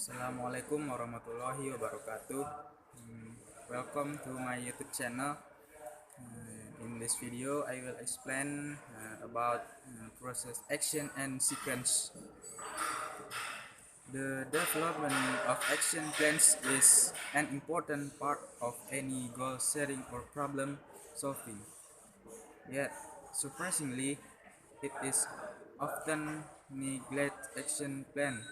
Assalamualaikum warahmatullahi wabarakatuh. Welcome to my YouTube channel. In this video, I will explain about process, action, and sequence. The development of action plans is an important part of any goal setting or problem solving. Yet, surprisingly, it is often neglected. Action plan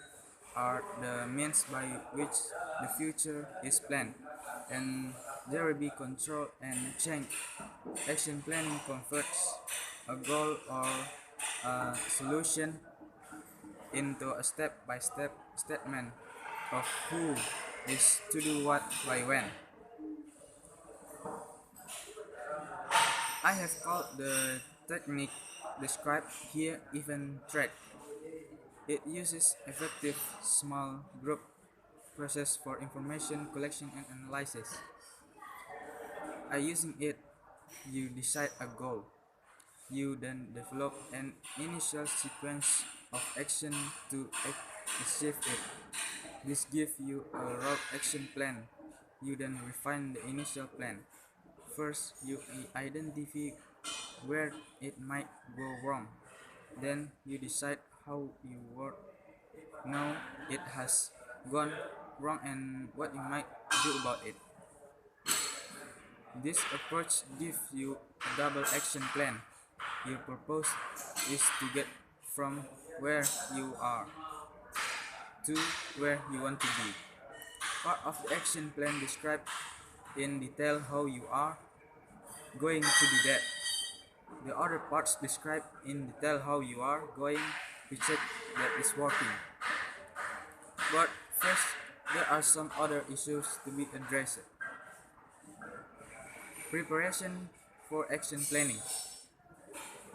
are the means by which the future is planned, and there will be control and change. Action planning converts a goal or a solution into a step-by-step statement of who is to do what by when. I have called the technique described here event track. It uses effective small group process for information collection and analysis. By using it, you decide a goal. You then develop an initial sequence of action to achieve it. This gives you a rough action plan. You then refine the initial plan. First, you identify where it might go wrong. Then you decide how you work. Now it has gone wrong and what you might do about it. This approach gives you a double action plan. Your purpose is to get from where you are to where you want to be. Part of the action plan describes in detail how you are going to do that. The other parts describe in detail how you are going to check that it's working. But first, there are some other issues to be addressed. Preparation for action planning.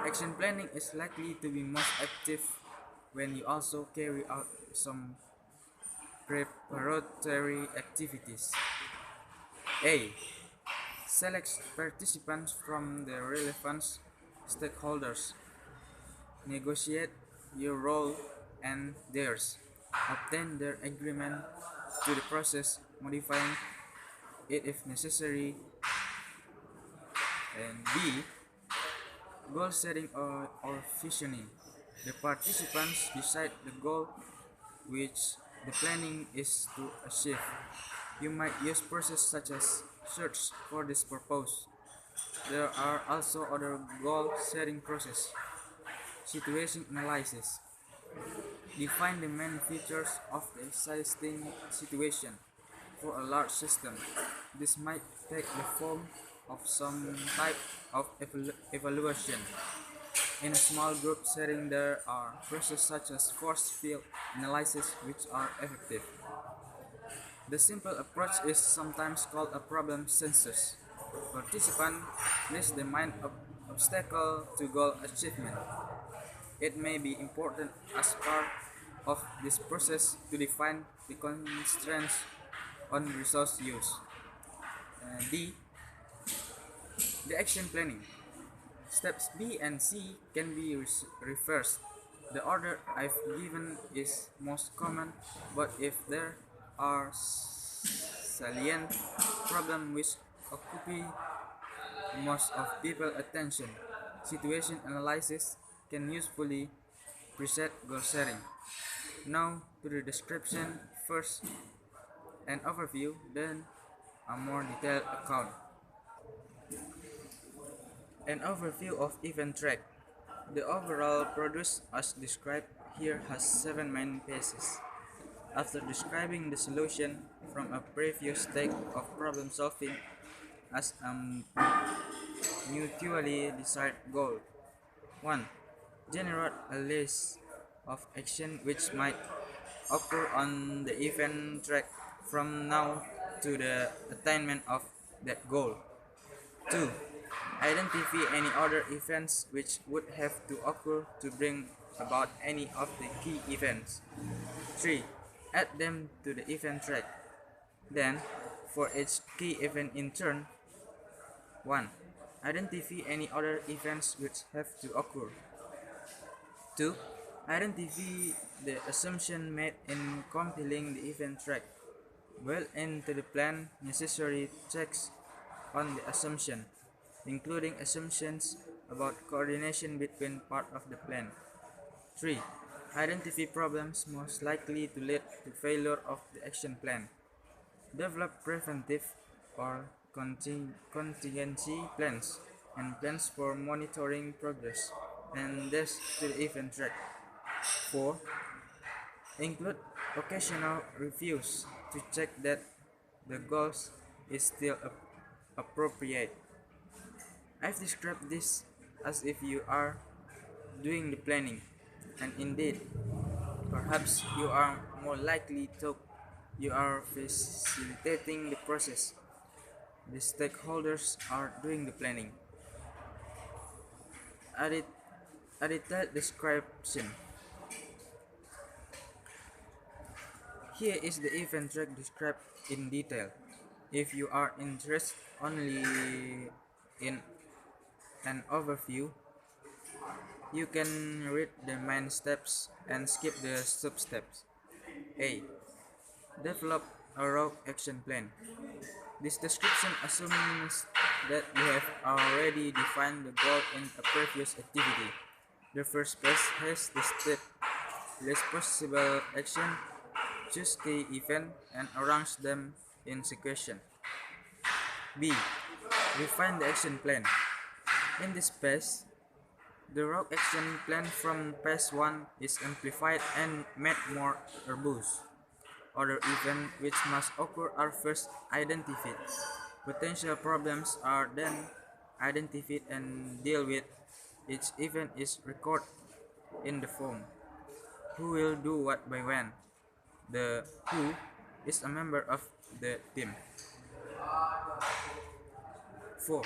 Action planning is likely to be most active when you also carry out some preparatory activities. A. Select participants from the relevant stakeholders. Negotiate your role and theirs. Obtain their agreement to the process, modifying it if necessary. And B. Goal setting or visioning. The participants decide the goal which the planning is to achieve. You might use processes such as search for this purpose. There are also other goal setting processes. Situation analysis. Define the main features of the existing situation. For a large system, this might take the form of some type of evaluation. In a small group setting, there are processes such as force field analysis which are effective. The simple approach is sometimes called a problem census. Participants list the main obstacle to goal achievement. It may be important as part of this process to define the constraints on resource use. D. The action planning. Steps B and C can be reversed. The order I've given is most common, but if there are salient problems which occupy most of people's attention, situation analysis can usefully preset goal setting. Now to the description. First, an overview, then a more detailed account. An overview of event track. The overall product as described here has 7 main phases. After describing the solution from a previous stage of problem solving as a mutually desired goal. 1. Generate a list of actions which might occur on the event track from now to the attainment of that goal. 2. Identify any other events which would have to occur to bring about any of the key events. 3. Add them to the event track. Then, for each key event in turn, 1. Identify any other events which have to occur. 2. Identify the assumption made in compiling the event track. Build into the plan necessary checks on the assumption, including assumptions about coordination between part of the plan. 3. Identify problems most likely to lead to failure of the action plan. Develop preventive or contingency plans and plans for monitoring progress and this to the event track. 4. Include occasional reviews to check that the goals is still appropriate. I've described this as if you are doing the planning, and indeed, perhaps you are more likely to you are facilitating the process. The stakeholders are doing the planning. Edit, edited description. Here is the event track described in detail. If you are interested only in an overview, you can read the main steps and skip the sub-steps. A. Develop a rogue action plan. This description assumes that you have already defined the goal in a previous activity. The first page has the step, list possible action, choose key event, and arrange them in sequence. B. Refine the action plan. In this page, the rogue action plan from page 1 is amplified and made more verbose. Other events which must occur are first identified. Potential problems are then identified and dealt with. Each event is recorded in the form. Who will do what by when? The who is a member of the team. 4.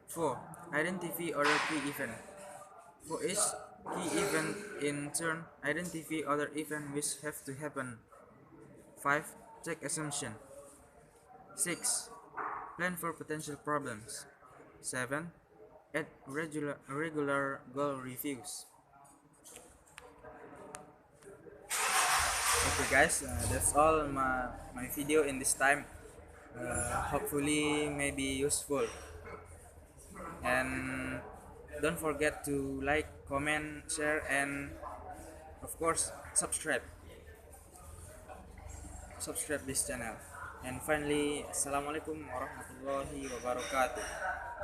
4. Identify other key event. For each key event in turn, identify other events which have to happen. 5. Check assumption. 6. Plan for potential problems. 7. Add regular goal reviews. Okay guys, that's all my video in this time. Hopefully may be useful. And don't forget to like, comment, share, and of course subscribe this channel. And finally, assalamualaikum warahmatullahi wabarakatuh.